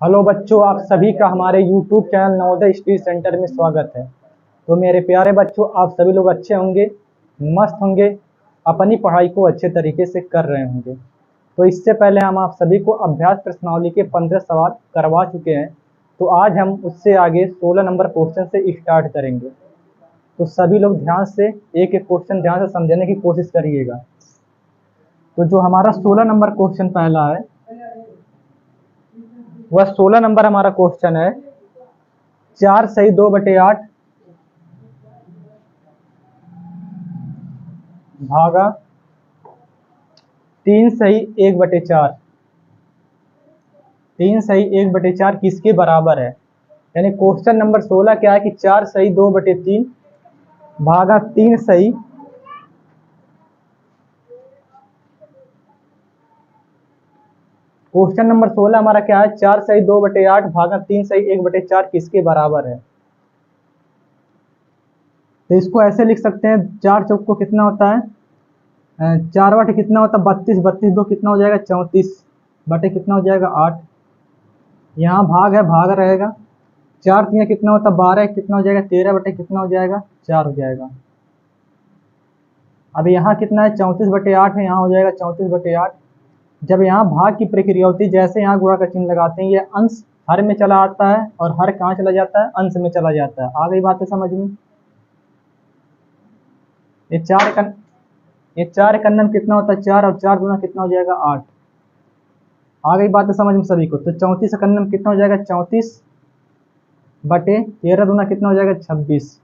Hello बच्चों, आप सभी का हमारे YouTube channel Navodaya study centre में स्वागत है। तो मेरे प्यारे बच्चों, आप सभी लोग अच्छे होंगे, मस्त होंगे, अपनी पढ़ाई को अच्छे तरीके से कर रहे होंगे। तो इससे पहले हम आप सभी को अभ्यास प्रश्नावली के 15 सवाल करवा चुके हैं। तो आज हम उससे आगे 16 नंबर क्वेश्चन से स्टार्ट करेंगे। तो सभी लोग ध्यान से एक एक क्वेश्चन ध्यान से समझने की कोशिश करिएगा। तो जो हमारा 16 नंबर क्वेश्चन पहला है, वह 16 नंबर हमारा क्वेश्चन है, 4 सही 2/8 भागा 3 सही 1/4। 3 सही 1/4 किसके बराबर है? यानी क्वेश्चन नंबर 16 क्या है कि 4 सही 2/3 भागा 3 सही क्वेश्चन नंबर 16 हमारा क्या है, 4 सही 2/8 भागा 3 सही 1/4 किसके बराबर है? तो इसको ऐसे लिख सकते हैं, 4 चौक को कितना होता है, 4 बटे कितना होता है 32, 32 दो कितना हो जाएगा 34 बटे कितना हो जाएगा 8। यहाँ भाग है, भाग रहेगा, 4 3 कितना होता है 12, कितना हो जाएगा 13 बटे कितना हो जाएगा 4 हो जाएगा। अब यहाँ कितना है 34/8 है, यहाँ हो जाएगा 34/8। जब यहाँ भाग की प्रक्रिया होती है, जैसे यहाँ गुणा का चिन्ह लगाते हैं, ये अंश हर में चला आता है और हर कहाँ चला जाता है, अंश में चला जाता है। आ गई बात है समझ में? ये 4 एक अन्नम कितना होता है 4 और 4 गुना कितना हो जाएगा 8। आ गई बात है समझ में सभी को? तो 34 एक अन्नम कितना हो जाएगा 34 बटे 13 दूना कितना हो जाएगा 26।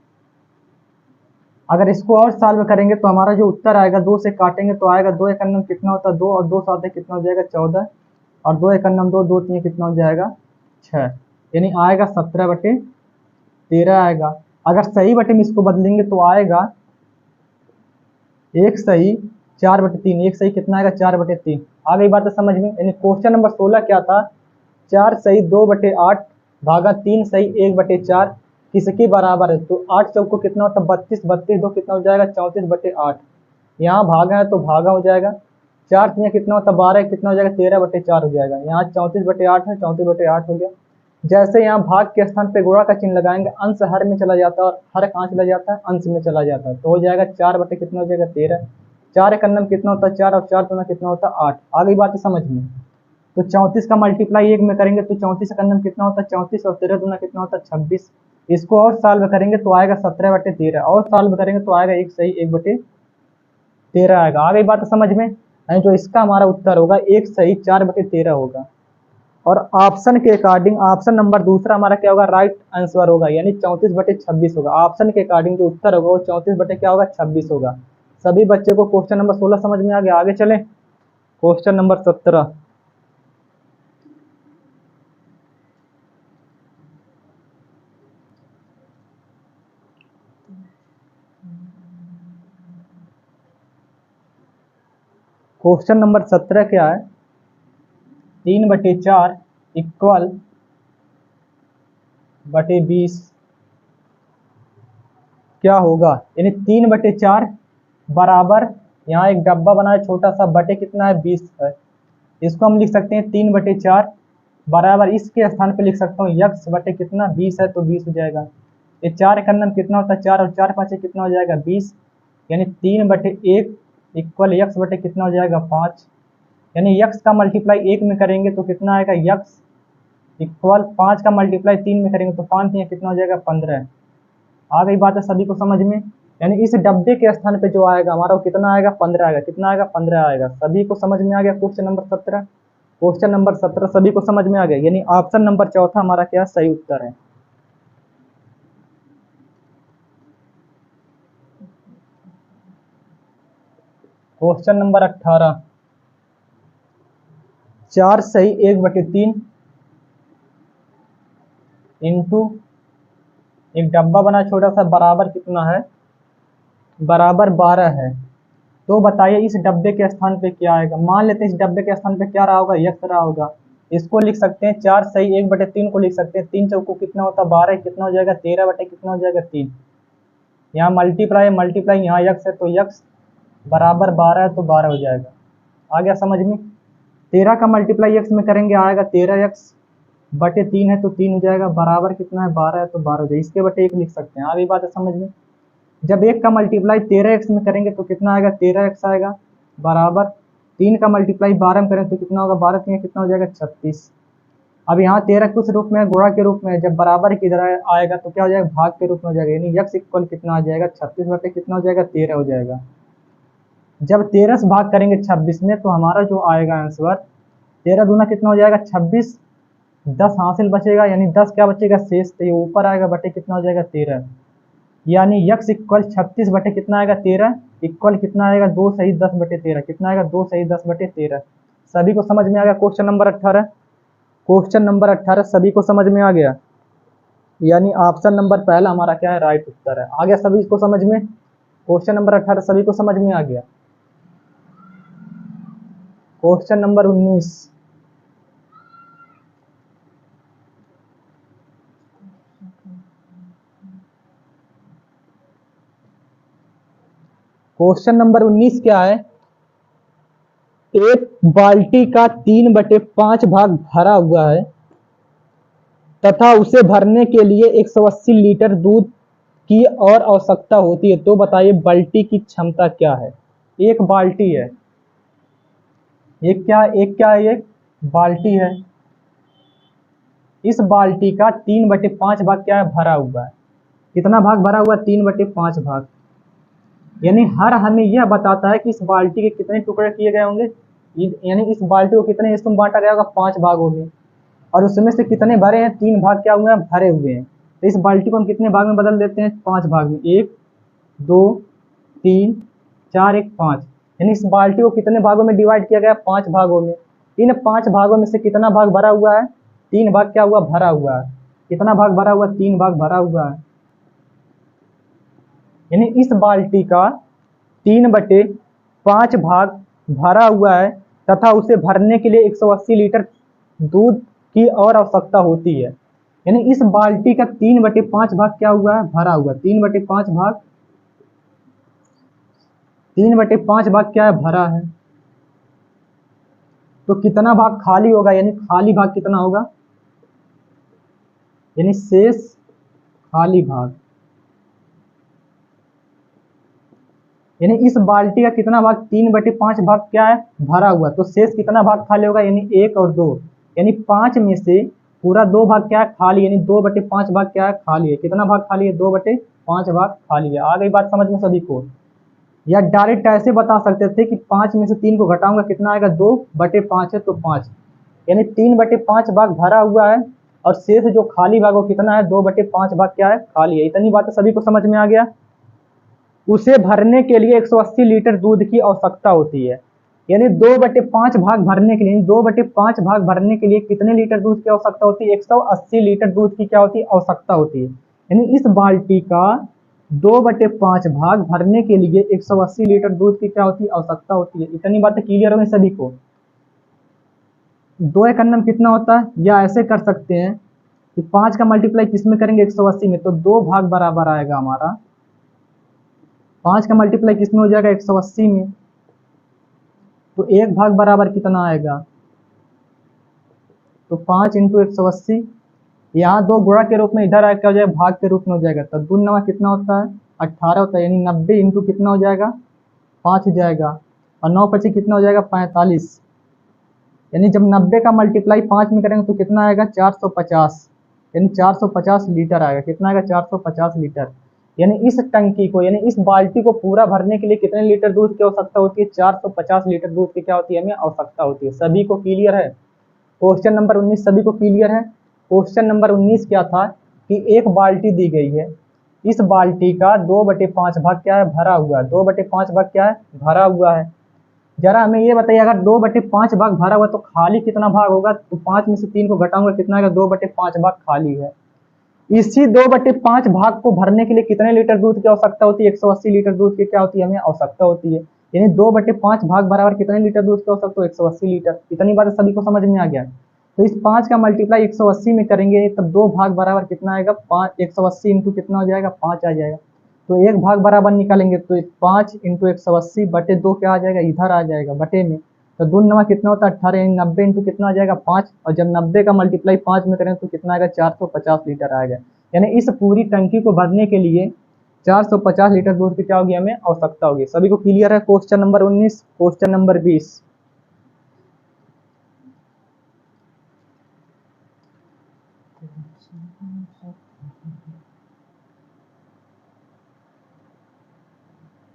अगर इसको और सॉल्व करेंगे तो हमारा जो उत्तर आएगा, 2 से काटेंगे तो आएगा 2 एक अन्नम कितना होता है 2 और 2 सात कितना हो जाएगा 14 और 2 एक अन्नम 2 2 3 कितना हो जाएगा 6, यानी आएगा 17/13 आएगा। अगर सही बटे में इसको बदलेंगे तो आएगा 1 सही 4/3, 1 सही कितना आएगा 4/3। आ गई बात है समझ में? यानी क्वेश्चन नंबर 16 क्या था, 4 सही 2/8 भागा 3 सही 1/4 किसके बराबर है? तो 8 चौक को कितना होता है 32, 32 दो कितना हो जाएगा 34/8। यहाँ भागा है तो भागा हो जाएगा, 4 3 कितना होता है 12, कितना हो जाएगा 13/4 हो जाएगा। यहाँ 34/8 है, 34/8 हो गया। जैसे यहाँ भाग के स्थान पे गुणा का चिन्ह लगाएंगे, अंश हर में चला जाता है और हर कहाँ चला जाता है, अंश में चला जाता है। तो हो जाएगा 4 बटे कितना हो जाएगा 13। 4 एक अन्नम कितना होता है 4 और 4 दूना कितना होता है 8। आ गई बात है समझ में? तो 34 का मल्टीप्लाई 1 में करेंगे तो 34 का अन्नम कितना होता है 34 और 13 दूना कितना होता है 26। इसको और सॉल्व करेंगे तो आएगा 17/13 और सॉल्व करेंगे तो आएगा 1 सही 1/13 आएगा। आ गई बात समझ में? यानी जो इसका हमारा उत्तर होगा 1 सही 4/13 होगा। और ऑप्शन के अकॉर्डिंग ऑप्शन नंबर दूसरा हमारा क्या होगा, राइट आंसर होगा, यानी 34/26 होगा। ऑप्शन के अकॉर्डिंग जो उत्तर होगा वो 34 बटे क्या होगा 26 होगा। सभी बच्चे को क्वेश्चन नंबर 16 समझ में आ गया? आगे चलें क्वेश्चन नंबर 17। क्वेश्चन नंबर 17 क्या है, 3/4 इक्वल बटे 20 क्या होगा? यानी 3/4 बराबर, यहाँ एक डब्बा बना है छोटा सा, बटे कितना है 20 है। इसको हम लिख सकते हैं 3/4 बराबर, इसके स्थान पे लिख सकता हूँ यक्स बटे कितना 20 है तो 20 हो जाएगा। ये 4 का अन्नम कितना होता है 4 और 4 5 कितना हो जाएगा 20, यानी 3/1 इक्वल यक्स बटे कितना हो जाएगा 5। यानी यक्स का मल्टीप्लाई 1 में करेंगे तो कितना आएगा यक्स इक्वल 5 का मल्टीप्लाई 3 में करेंगे तो 5 3 कितना हो जाएगा 15। आ गई बात है सभी को समझ में? यानी इस डब्बे के स्थान पे जो आएगा हमारा वो कितना आएगा 15 आएगा। कितना आएगा 15 आएगा। सभी को समझ में आ गया क्वेश्चन नंबर 17? क्वेश्चन नंबर 17 सभी को समझ में आ गया, यानी ऑप्शन नंबर चौथा हमारा क्या सही उत्तर है। क्वेश्चन नंबर 18, 4 सही 1/3 इंटू एक डब्बा बना छोटा सा, बराबर कितना है, बराबर 12 है। तो बताइए इस डब्बे के स्थान पे क्या आएगा। मान लेते हैं इस डब्बे के स्थान पे क्या रहा होगा, यक्स रहा होगा। इसको लिख सकते हैं 4 सही 1/3 को लिख सकते हैं, 3 चौको कितना होता है 12, कितना हो जाएगा 13 बटे कितना हो जाएगा 3। यहाँ मल्टीप्लाई मल्टीप्लाई, यहाँ यक्स है तो यक्स बराबर 12 है तो 12 हो जाएगा। आ गया समझ में? 13 का मल्टीप्लाई यक्स में करेंगे आएगा 13 यक्स बटे 3 है तो 3 हो जाएगा, बराबर कितना है 12 है तो 12 हो जाएगा, इसके बटे 1 लिख सकते हैं। आ गई बात है समझ में। जब 1 का मल्टीप्लाई 13x में करेंगे तो कितना आएगा 13x आएगा, बराबर 3 का मल्टीप्लाई 12 में करें तो कितना होगा, 12 3 कितना हो जाएगा 36। अब यहाँ 13 किस रूप में है, गुणा के रूप में है, जब बराबर किधर आएगा तो क्या हो जाएगा भाग के रूप में हो जाएगा, यानी x इक्वल कितना आ जाएगा 36 बटे कितना हो जाएगा 13 हो जाएगा। जब 13 से भाग करेंगे 26 में तो हमारा जो आएगा आंसर 13 दूना कितना हो जाएगा 26, 10 हासिल बचेगा, यानी 10 क्या बचेगा शेष, तो ये ऊपर आएगा बटे कितना हो जाएगा 13, यानी x इक्वल 36 बटे कितना आएगा 13 इक्वल कितना आएगा 2 सही 10 बटे 13, कितना आएगा 2 सही 10 बटे 13। सभी को समझ में आ गया क्वेश्चन नंबर 18। क्वेश्चन नंबर 18 सभी को समझ में आ गया, यानी ऑप्शन नंबर पहला हमारा क्या है राइट उत्तर है। आ गया सभी को समझ में, क्वेश्चन नंबर 18 सभी को समझ में आ गया। क्वेश्चन नंबर 19, क्वेश्चन नंबर 19 क्या है, एक बाल्टी का 3/5 भाग भरा हुआ है तथा उसे भरने के लिए 180 लीटर दूध की और आवश्यकता होती है, तो बताइए बाल्टी की क्षमता क्या है। एक बाल्टी है, एक क्या है, एक बाल्टी है, इस बाल्टी का 3/5 भाग क्या है भरा हुआ है, कितना भाग भरा हुआ है 3/5 भाग, यानी हर हमें यह बताता है कि इस बाल्टी के कितने टुकड़े किए गए होंगे, यानी इस बाल्टी को कितने हिस्सों में बांटा गया होगा 5 भागों में, और उसमें से कितने भरे हैं 3 भाग क्या हुए हैं भरे हुए हैं। तो इस बाल्टी को हम कितने भाग में बदल देते हैं 5 भाग में, 1 2 3 4 1 5, यानी इस बाल्टी को कितने भागों में डिवाइड किया गया 5 भागों में। इन 5 भागों में से कितना भाग भरा हुआ है 3 भाग क्या हुआ भरा हुआ है, कितना भाग भरा हुआ 3 भाग भरा हुआ है, यानी इस बाल्टी का 3/5 भाग भरा हुआ है तथा उसे भरने के लिए 180 लीटर दूध की और आवश्यकता होती है, यानी इस बाल्टी का 3/5 भाग क्या हुआ है भरा हुआ, 3/5 भाग क्या है भरा है, तो कितना भाग खाली होगा, यानी खाली भाग कितना होगा, यानी शेष खाली भाग, यानी इस बाल्टी का कितना भाग 3/5 भाग क्या है भरा हुआ, तो शेष कितना भाग खाली होगा, यानी 1 और 2, यानी 5 में से पूरा 2 भाग क्या है खाली, यानी 2/5 भाग क्या है खाली है, कितना भाग खाली है 2/5 भाग खाली है। आ गई बात समझ में सभी को, या डायरेक्ट ऐसे बता सकते थे कि 5 में से 3 को घटाऊंगा कितना आएगा 2/5 है तो 5, यानी 3/5 भाग भरा हुआ है और शेष जो खाली भाग वो कितना है 2/5 भाग क्या है खाली है। इतनी बातें सभी को समझ में आ गया। उसे भरने के लिए 180 लीटर दूध की आवश्यकता होती है, यानी 2/5 भाग भरने के लिए 2/5 भाग भरने के लिए कितने लीटर दूध की आवश्यकता होती है 180 लीटर दूध की क्या होती है आवश्यकता होती है, यानी इस बाल्टी का 2/5 भाग भरने के लिए 180 लीटर दूध की क्या होती है आवश्यकता होती है। इतनी बातें क्लियर हो गई सभी को। 2 एक अन्नम कितना होता है, या ऐसे कर सकते हैं कि 5 का मल्टीप्लाई किस में करेंगे 180 में, तो 2 भाग बराबर आएगा हमारा, 5 का मल्टीप्लाई किस में हो जाएगा 180 में, तो 1 भाग बराबर कितना आएगा, तो 5 इंटू 180, यहाँ 2 गुणा के रूप में इधर आएगा क्या हो जाएगा भाग के रूप में हो जाएगा, तो 2 9 कितना होता है 18 होता है, यानी 90 इंटू कितना हो जाएगा 5 हो जाएगा, और 9 25 कितना हो जाएगा 45, यानी जब 90 का मल्टीप्लाई 5 में करेंगे तो कितना आएगा 450, यानी 450 लीटर आएगा, कितना आएगा 450 लीटर, यानी इस टंकी को यानी इस बाल्टी को पूरा भरने के लिए कितने लीटर दूध की आवश्यकता होती है 450 लीटर दूध की क्या होती है हमें आवश्यकता होती है। सभी को क्लियर है। क्वेश्चन नंबर 19 सभी को क्लियर है। क्वेश्चन नंबर 19 क्या था कि एक बाल्टी दी गई है, इस बाल्टी का 2/5 भाग क्या है भरा हुआ है, 2/5 भाग क्या है भरा हुआ है। जरा हमें ये बताइए अगर 2/5 भाग भरा हुआ तो खाली कितना भाग होगा, तो 5 में से 3 को घटाऊंगा कितना आएगा 2/5 भाग खाली है। इसी 2/5 भाग को भरने के लिए कितने लीटर दूध की आवश्यकता होती है 180 लीटर दूध की क्या होती है हमें आवश्यकता होती है, यानी 2/5 भाग बराबर कितने लीटर दूध की आवश्यकता हो 180 लीटर। इतनी बात सभी को समझ में आ गया। तो इस 5 का मल्टीप्लाई 180 में करेंगे तब 2 भाग बराबर कितना आएगा 5, 180 इंटू कितना हो जाएगा 5 आ जाएगा, तो 1 भाग बराबर निकालेंगे तो 5 इंटू 180 बटे 2 क्या आ जाएगा इधर आ जाएगा बटे में, तो 2 9 कितना होता है 18, यानी 90 इंटू कितना आ जाएगा 5, और जब 90 का मल्टीप्लाई 5 में करें तो कितना आएगा 450 लीटर आएगा। यानी इस पूरी टंकी को भरने के लिए 450 लीटर दूध की क्या होगी हमें आवश्यकता होगी। सभी को क्लियर है। Question number 19। Question number 20।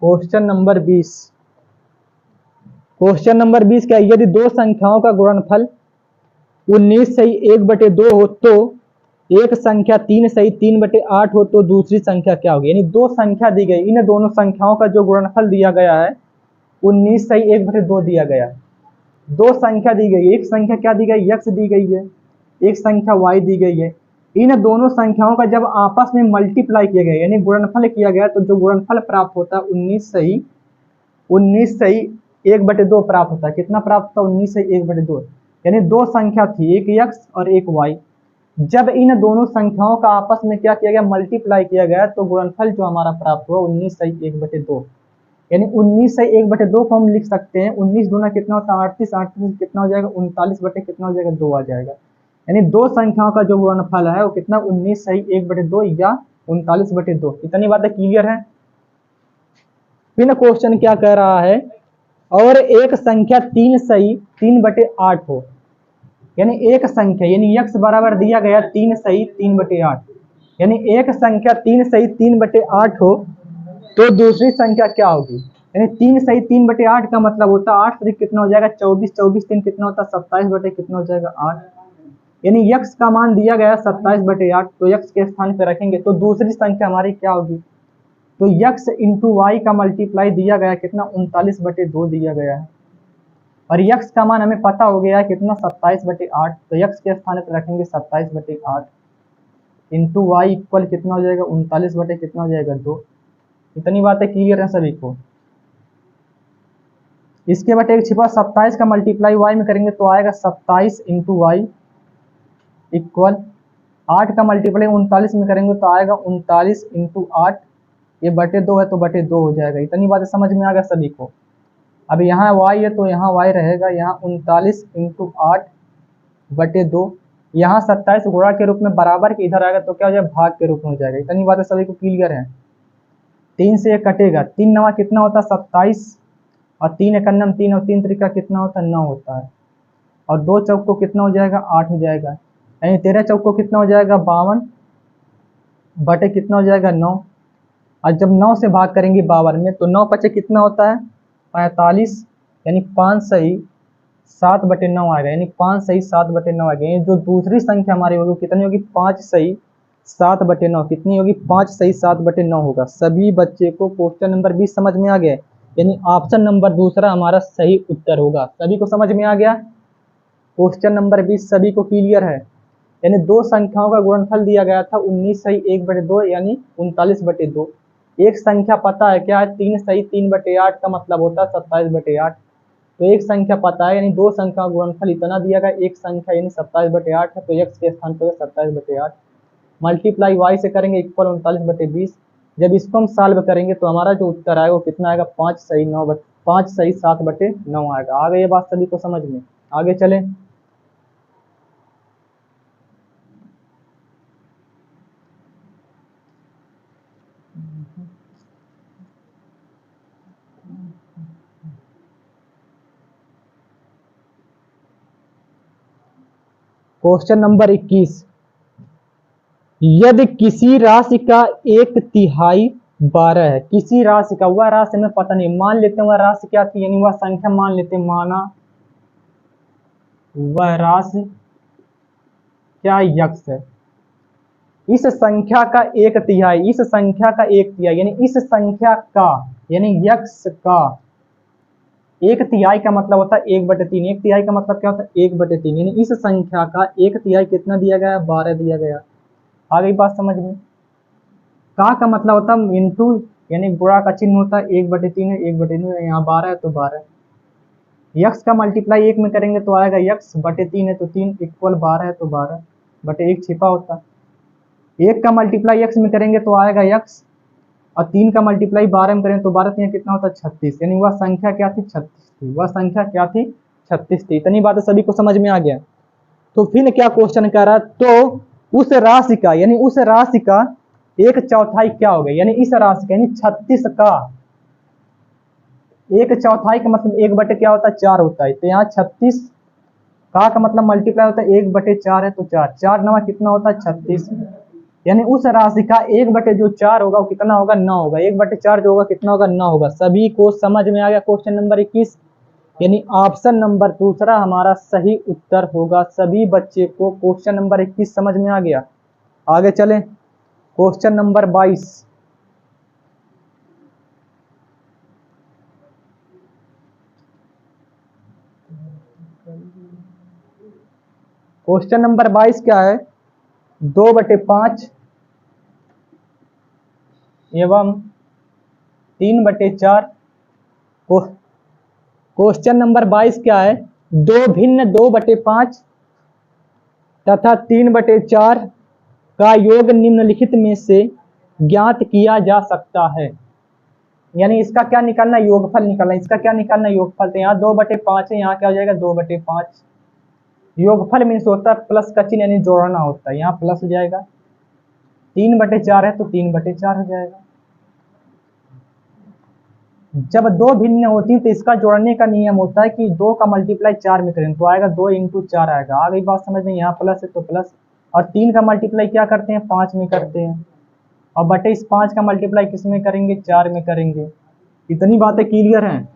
Question number 20। Question number 20 क्या है? यदि दो संख्याओं का गुणनफल 19/1/2 हो तो एक संख्या 3/3/8 हो तो दूसरी संख्या क्या होगी। यानी दो संख्या दी गई, इन दोनों संख्याओं का जो गुणनफल दिया गया है 19/1/2 दिया गया है। दो संख्या दी गई, एक संख्या क्या दी गई x दी गई है, एक संख्या y दी गई है। इन दोनों संख्याओं का जब आपस में मल्टीप्लाई किया गया यानी गुणनफल किया गया तो जो गुणनफल प्राप्त होता है 19/1/2 प्राप्त होता है। कितना प्राप्त होता है 19/1/2। यानी दो संख्या थी, एक x और एक y। जब इन दोनों संख्याओं का आपस में क्या किया गया मल्टीप्लाई किया गया तो गुणनफल जो हमारा प्राप्त हुआ 19/1/2। यानी 19/1/2 को हम लिख सकते हैं 19 दूना कितना होता है 38, 38 कितना हो जाएगा 39 कितना हो जाएगा 2 आ जाएगा। यानी दो संख्याओं का जो गुणनफल है वो कितना 19/1/2 या 39/2। इतनी बातें क्लियर है। फिर क्वेश्चन क्या कह रहा है, और एक संख्या 3/3/8 हो। यानी एक संख्या यानी x बराबर दिया गया 3/3/8, यानी एक संख्या 3/3/8 हो तो दूसरी संख्या क्या होगी। यानी 3/3/8 का मतलब होता है 8 से कितना हो जाएगा 24, 24 3 कितना होता है 27 कितना हो जाएगा 8। यानी x का मान दिया गया 27/8 तो x के स्थान पर रखेंगे तो दूसरी संख्या हमारी क्या होगी। तो x इंटू वाई का मल्टीप्लाई दिया गया कितना 39/2 दिया गया है, और x का मान हमें पता हो गया है कितना 27/8 तो x के स्थान पर रखेंगे 27/8 इंटू वाई इक्वल कितना हो जाएगा 39 कितना हो जाएगा 2। इतनी बातें क्लियर है सभी को। इसके बाद एक छिपा 27 का मल्टीप्लाई y में करेंगे तो आएगा 27 इंटू वाई इक्वल 8 का मल्टीप्लाई 39 में करेंगे तो आएगा 39 इंटू 8, ये बटे 2 है तो बटे 2 हो जाएगा। इतनी बातें समझ में आ गया सभी को। अब यहाँ y है तो यहाँ y रहेगा, यहाँ 39 इंटू 8/2, यहाँ 27 गुणा के रूप में बराबर के इधर आएगा तो क्या हो जाएगा भाग के रूप में हो जाएगा। इतनी बातें सभी को क्लियर है। 3 से 1 कटेगा, 3 9 कितना होता है 27, और 3 1 9 3 और 3 3 कितना होता है 9 होता है, और 2 चौक को कितना हो जाएगा 8 हो जाएगा। यानी 13 चौक को कितना हो जाएगा 52 बटे कितना हो जाएगा 9, और जब 9 से भाग करेंगे 52 में तो 9 5 कितना होता है 45, यानी 5 सही 7/9 आएगा। यानी 5 सही 7/9 आएगा। यानी जो दूसरी संख्या हमारी होगी कितनी होगी 5 सही 7/9। कितनी होगी 5 सही 7/9 होगा। सभी बच्चे को क्वेश्चन नंबर 20 समझ में आ गया, यानी ऑप्शन नंबर दूसरा हमारा सही उत्तर होगा। सभी को समझ में आ गया। क्वेश्चन नंबर 20 सभी को क्लियर है। यानी दो संख्याओं का गुणनफल दिया गया था 19/1/2 यानी 39/2। एक संख्या पता है क्या है 3/3/8 का मतलब होता है 27/8। तो एक संख्या पता है, यानी दो संख्या का गुणनफल इतना दिया गया, एक संख्या यानी 27/8 है तो x के स्थान पर 27/8 मल्टीप्लाई y से करेंगे इक्वल 39/20। जब इसको हम सॉल्व करेंगे तो हमारा जो उत्तर आएगा वो कितना आएगा 5 सही 7/9 आएगा। आ गई ये बात सभी को समझ में। आगे चले। Question number 21। यदि किसी राशि का 1/3 12 है, किसी राशि का, वह राशि हमें पता नहीं, मान लेते हैं वह राशि क्या थी, यानी वह संख्या मान लेते हैं, माना वह राशि क्या यक्स है। इस संख्या का 1/3, इस संख्या का 1/3 यानी इस संख्या का यानी यक्स का 1/3 का मतलब होता है 1/3। 1/3 का मतलब क्या होता है 1/3, यानी इस संख्या का 1/3 कितना दिया गया 12 दिया गया। आ गई बात समझ में। का मतलब होता है इंटू, यानी गुणा का चिन्ह होता है 1/3 है 1/3 है, यहाँ 12 है तो 12। यक्स का मल्टीप्लाई 1 में करेंगे तो आएगा यक्स बटे 3 है तो 3 इक्वल 12 है तो 12 बटे 1 छिपा होता है। 1 का मल्टीप्लाई यक्स में करेंगे तो आएगा यक्स, और 3 का मल्टीप्लाई 12 में करें तो 12 3 कितना होता है 36। यानी वह संख्या क्या थी 36 थी। वह संख्या क्या थी 36 थी। इतनी बातें सभी को समझ में आ गया। तो फिर क्या क्वेश्चन कह रहा है, तो उस राशि का यानी उस राशि का 1/4 क्या हो गया, यानी इस राशि का यानी 36 का 1/4 का मतलब 1/4 क्या होता है 4 होता है। तो यहाँ 36 का मतलब मल्टीप्लाई होता है 1/4 है तो 4 4 9 कितना होता है 36। यानी उस राशि का 1/4 होगा वो कितना होगा 9 होगा। 1/4 जो होगा कितना होगा 9 होगा। सभी को समझ में आ गया क्वेश्चन नंबर 21, यानी ऑप्शन नंबर दूसरा हमारा सही उत्तर होगा। सभी बच्चे को क्वेश्चन नंबर 21 समझ में आ गया। आगे चले क्वेश्चन नंबर 22। क्वेश्चन नंबर 22 क्या है, 2/5 एवं 3/4। क्वेश्चन नंबर 22 क्या है, दो भिन्न 2/5 तथा 3/4 का योग निम्नलिखित में से ज्ञात किया जा सकता है। यानी इसका क्या निकालना, योगफल निकालना। इसका क्या निकालना, योगफल। तो यहाँ 2/5 है, यहाँ क्या हो जाएगा 2/5। योगफल मीन्स होता है प्लस का चिन्ह यानी जोड़ना होता है, यहाँ प्लस हो जाएगा। 3/4 है तो 3/4 हो जाएगा। जब दो भिन्न होती है तो इसका जोड़ने का नियम होता है कि 2 का मल्टीप्लाई 4 में करें तो आएगा 2 × 4 आएगा। आ गई बात समझ में, यहाँ प्लस है तो प्लस। और 3 का मल्टीप्लाई क्या करते हैं 5 में करते हैं, और बटे इस 5 का मल्टीप्लाई किस में करेंगे 4 में करेंगे। इतनी बातें क्लियर हैं।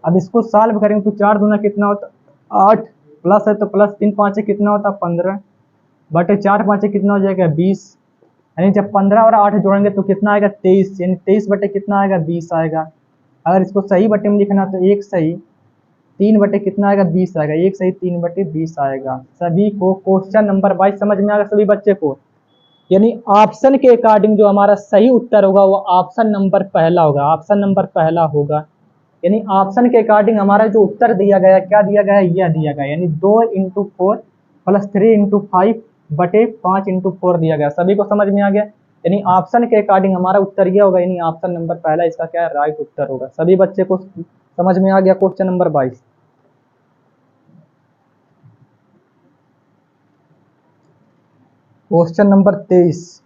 अब इसको सॉल्व करेंगे तो 4 दूना कितना होता 8, प्लस है तो प्लस, 3 5 कितना होता 15, बटे 4 5 कितना हो जाएगा 20। यानी जब 15 और 8 जोड़ेंगे तो कितना आएगा 23, यानी 23 बटे कितना आएगा 20 आएगा। अगर इसको सही बटे में लिखना तो 1 सही 3 बटे कितना आएगा 20 आएगा। 1 सही 3 बटे 20 आएगा। सभी को क्वेश्चन नंबर 22 समझ में आएगा सभी बच्चे को। यानी ऑप्शन के अकॉर्डिंग जो हमारा सही उत्तर होगा वो ऑप्शन नंबर पहला होगा, ऑप्शन नंबर पहला होगा। यानी ऑप्शन के अकॉर्डिंग हमारा जो उत्तर दिया गया क्या दिया गया है, यह दिया गया, यानी 2 × 4 प्लस 3 × 5 बटे 5 × 4 दिया गया। सभी को समझ में आ गया। यानी ऑप्शन के अकॉर्डिंग हमारा उत्तर यह होगा, यानी ऑप्शन नंबर पहला इसका क्या है राइट उत्तर होगा। सभी बच्चे को समझ में आ गया question number 22। Question number 23।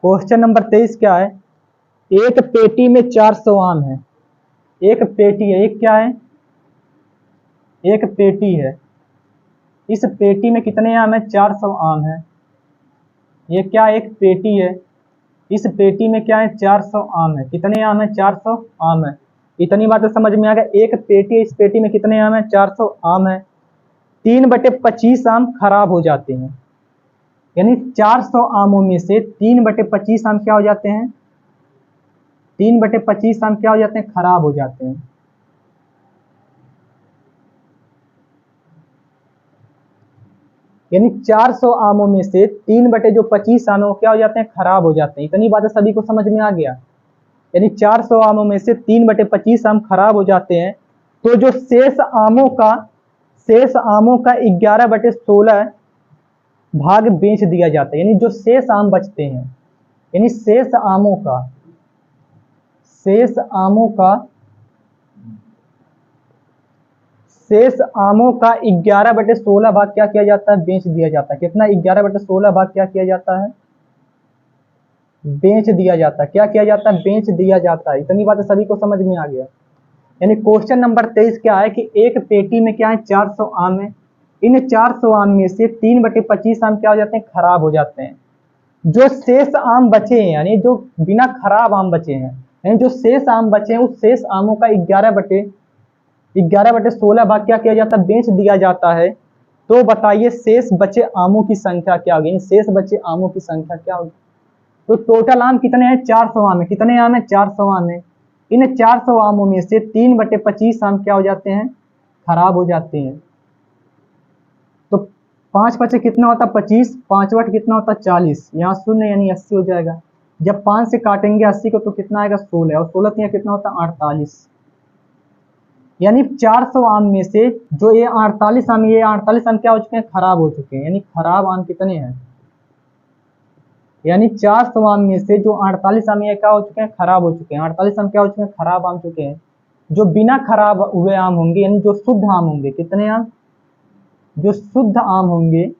Question number 23 क्या है, एक पेटी में 400 आम है। एक पेटी है, एक क्या है एक पेटी है। इस पेटी में कितने आम है 400 आम है। ये क्या एक पेटी है, इस पेटी में क्या है 400 आम है। कितने आम है 400 आम है। इतनी बातें समझ में आ गया। एक पेटी है, इस पेटी में कितने आम है 400 आम है। 3/25 आम खराब हो जाते हैं। यानी 400 आमों में से 3/25 आम क्या हो जाते हैं, 3/25 आम क्या हो जाते हैं खराब हो जाते हैं। यानी 400 आमों में से 3/25 आम क्या हो जाते हैं खराब हो जाते हैं। इतनी बातें सभी को समझ में आ गया। यानी 400 आमों में से 3/25 आम खराब हो जाते हैं। तो जो शेष आमों का 11/16 भाग बेच दिया जाता है। यानी जो शेष आम बचते हैं, यानी शेष आमों का 11/16 भाग क्या किया जाता है बेच दिया जाता है। कितना 11/16 भाग क्या किया जाता है बेच दिया जाता है। क्या किया जाता है बेच दिया जाता है। इतनी बातें सभी को समझ में आ गया। यानी क्वेश्चन नंबर 23 क्या है कि एक पेटी में क्या है 400 आम है। इन 400 आम में से 3/25 आम क्या हो जाते हैं खराब हो जाते हैं। जो शेष आम बचे हैं, यानी जो बिना खराब आम बचे हैं, यानी जो शेष आम बचे हैं उस शेष आमों का 11/16 भाग क्या किया जाता है बेच दिया जाता है। तो बताइए शेष बचे आमों की संख्या क्या होगी, शेष बचे आमों की संख्या क्या होगी। तो टोटल आम कितने हैं 400 आम है। कितने आम है 400 आम है। इन 400 आमों में से 3/25 आम क्या हो जाते हैं खराब हो जाते हैं। तो 5 5 कितना होता 25, 5 8 कितना होता 40, यहाँ 0 यानी 80 हो जाएगा। जब 5 से काटेंगे 80 को तो कितना आएगा 16, और 16 यहाँ कितना होता 48। यानी 400 आम में से जो ये 48 आम क्या हो चुके हैं खराब हो चुके हैं। यानी खराब आम कितने हैं, यानी 400 आम में से जो 48 आम ये क्या हो चुके हैं खराब हो चुके हैं। 48 आम क्या हो चुके हैं खराब आम चुके हैं। जो बिना खराब हुए आम होंगे यानी जो शुद्ध आम होंगे, कितने आम, जो शुद्ध आम होंगे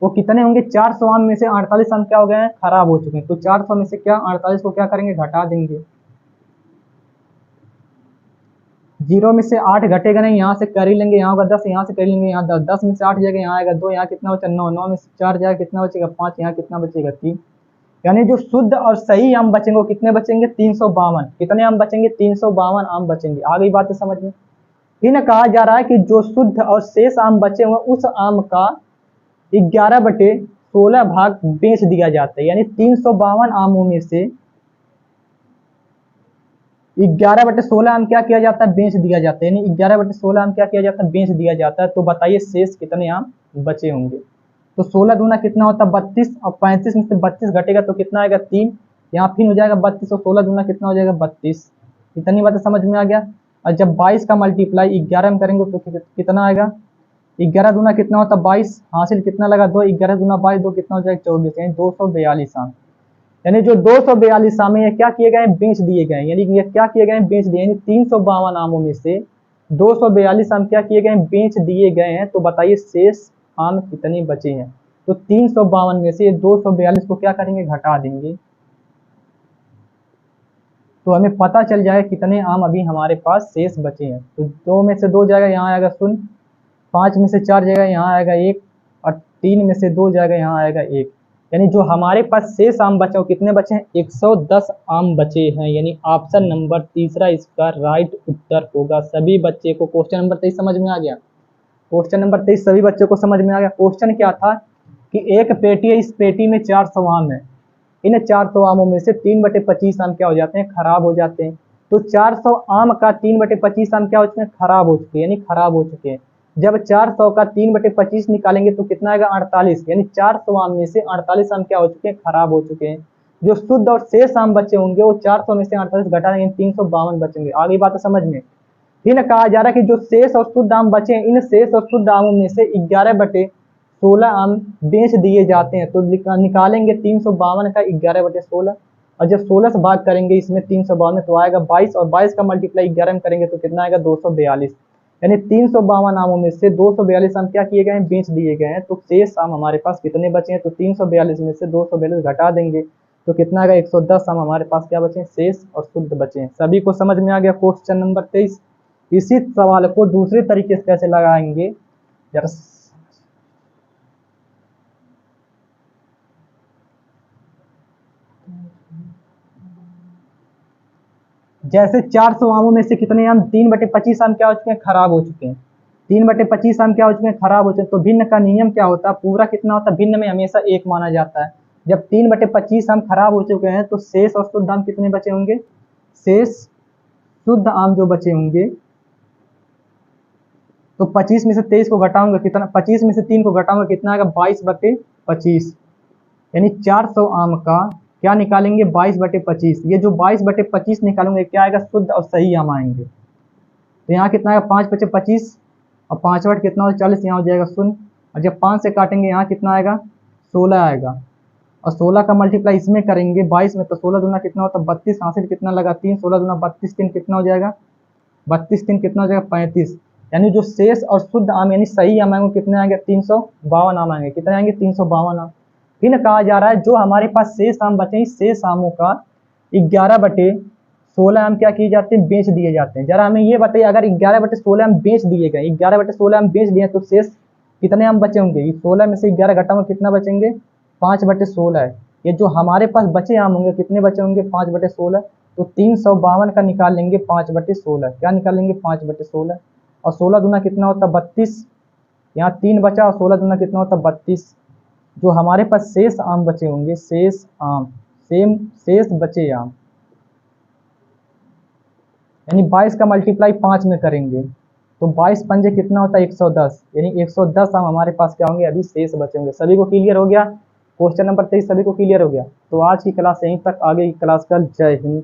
वो कितने होंगे, 400 आम में से 48 आम क्या हो गए हैं, खराब हो चुके हैं। तो 400 में से क्या 48 को क्या करेंगे, घटा देंगे। 0 में से 8 घटेगा नहीं, यहाँ से कर ही लेंगे, यहाँ होगा 10, यहाँ से कर ही लेंगे, यहाँ 10, 10 में से 8 जाएगा, यहाँ आएगा 2, यहाँ कितना बचा 9, 9 में से 4 जाएगा कितना बचेगा 5, यहाँ कितना बचेगा 3। यानी जो शुद्ध और सही आम बचेंगे वो कितने बचेंगे, 352। कितने आम बचेंगे, 352 आम बचेंगे। आ गई बात समझ में। फिर कहा जा रहा है कि जो शुद्ध और शेष आम बचे हुए उस आम का 11/16 भाग बेच दिया जाता है। यानी 352 आमों में से 11/16 आम क्या किया जाता है, बेच दिया जाता है। यानी 11/16 आम क्या किया जाता है, बेच दिया जाता है। तो बताइए शेष कितने आम बचे होंगे। तो 16 दूना कितना होता है 32, और 35 में से 32 घटेगा तो कितना आएगा 3, यहाँ फिर हो जाएगा 32, और 16 दूना कितना हो जाएगा 32। इतनी बात समझ में आ गया। और जब 22 का मल्टीप्लाई 11 में करेंगे तो कितना आएगा, 11 दूना कितना होता है 22, हासिल कितना लगा 2, 11 दूना 22, 2 कितना हो जाएगा 24, यानी 242 आम। यानी जो 242 आम ये क्या किए गए, बेच दिए गए। यानी ये क्या किए गए, बेच दिए। यानी 352 आमों में से 242 आम क्या किए गए, बेच दिए गए हैं। तो बताइए शेष आम कितने बचे हैं। तो 352 में से 242 को क्या करेंगे, घटा देंगे। तो हमें पता चल जाएगा कितने आम अभी हमारे पास शेष बचे हैं। तो 2 में से 2 जाएगा, यहाँ आएगा 0, 5 में से 4 जाएगा, यहाँ आएगा 1, और 3 में से 2 जाएगा, यहाँ आएगा 1। यानी जो हमारे पास शेष आम बचे वो कितने बचे हैं, 110 आम बचे हैं। यानी ऑप्शन नंबर तीसरा इसका राइट उत्तर होगा। सभी बच्चे को क्वेश्चन नंबर 23 समझ में आ गया। क्वेश्चन नंबर 23 सभी बच्चों को समझ में आ गया। क्वेश्चन क्या था कि एक पेटी है, इस पेटी में 400 आम है। इन 400 आमों में से 3/25 आम क्या हो जाते हैं, खराब हो जाते हैं। तो 400 आम का 3/25 आम क्या हो चुके हैं, खराब हो चुके हैं, यानी खराब हो चुके हैं। जब 400 का 3/25 निकालेंगे तो कितना आएगा 48, यानी 400 आम में से 48 आम क्या हो चुके हैं, खराब हो चुके हैं। जो शुद्ध और शेष आम बचे होंगे वो 400 में से 48 घटा देंगे, 352 बचेंगे। आगे बात समझ में। फिर कहा जा रहा है कि जो शेष और शुद्ध आम बचे हैं इन शेष और शुद्ध आमों में से 11/16 आम बेच दिए जाते हैं। तो निकालेंगे 352 का 11/16, और जब 16 से भाग करेंगे इसमें 352 तो आएगा 22, और 22 का मल्टीप्लाई 11 में करेंगे तो कितना आएगा 242। यानी 352 आमों में से 242 आम क्या किए गए हैं, बेच दिए गए हैं। तो शेष आम हमारे पास कितने बचे हैं, तो 342 में से 242 घटा देंगे तो कितना आएगा 110 आम हमारे पास क्या बचे हैं, शेष और शुद्ध बचे हैं। सभी को समझ में आ गया क्वेश्चन नंबर 23। इसी सवाल को दूसरे तरीके से कैसे लगाएंगे जरा। जैसे 400 आमों में से कितने आम, 3/25 आम क्या हो चुके हैं, खराब हो चुके हैं। 3/25 आम क्या हो चुके हैं, खराब हो चुके हैं। तो भिन्न का नियम क्या होता है, पूरा कितना होता है, भिन्न में हमेशा 1 माना जाता है। जब 3/25 आम खराब हो चुके हैं तो शेष और शुद्ध आम कितने बचे होंगे, शेष शुद्ध आम जो बचे होंगे तो 25 में से 23 को घटाऊंगा कितना, 25 में से 3 को घटाऊंगा कितना आएगा 22/25। यानी 400 आम का क्या निकालेंगे 22/25। ये जो 22/25 निकालेंगे क्या आएगा, शुद्ध और सही आम आएंगे। तो यहाँ कितना आएगा 5×25 और 5 कितना हो 40, यहाँ हो जाएगा 0। और जब 5 से काटेंगे यहाँ कितना आएगा 16 आएगा, और 16 का मल्टीप्लाई इसमें करेंगे 22 में तो 16 दूना कितना होता है 32, हासिल कितना लगा 3, 16 दूना 32, 3 कितना हो जाएगा 32, 3 कितना हो जाएगा 35। यानी जो शेष और शुद्ध आम यानी सही आम आएंगे कितने आएंगे 352 आम आएंगे। कितने आएंगे 352 आम। फिर कहा जा रहा है जो हमारे पास शेष आम बचे शेष आमों का 11/16 आम क्या किए जाते हैं, बेच दिए जाते हैं। जरा हमें ये बताइए अगर 11/16 आम बेच दिए गए, 11/16 आम बेच दिए तो शेष कितने आम बचे होंगे, 16 में से 11 घटाओगे कितना बचेंगे 5/16 है। ये जो हमारे पास बचे आम होंगे कितने बचे होंगे 5/16। तो 352 का निकाल लेंगे 5/16, क्या निकाल लेंगे 5/16, और 16 दूना कितना होता 32, यहाँ 3 बचा और 16 दूना कितना होता 32। जो हमारे पास शेष आम बचे होंगे शेष आम शेष बचे आम यानी 22 का मल्टीप्लाई 5 में करेंगे तो 22 पंजे कितना होता है 110, यानी 110 आम हमारे पास क्या होंगे अभी शेष बचे होंगे। सभी को क्लियर हो गया क्वेश्चन नंबर 23, सभी को क्लियर हो गया। तो आज की क्लास यहीं तक, आगे की क्लास कल। जय हिंद।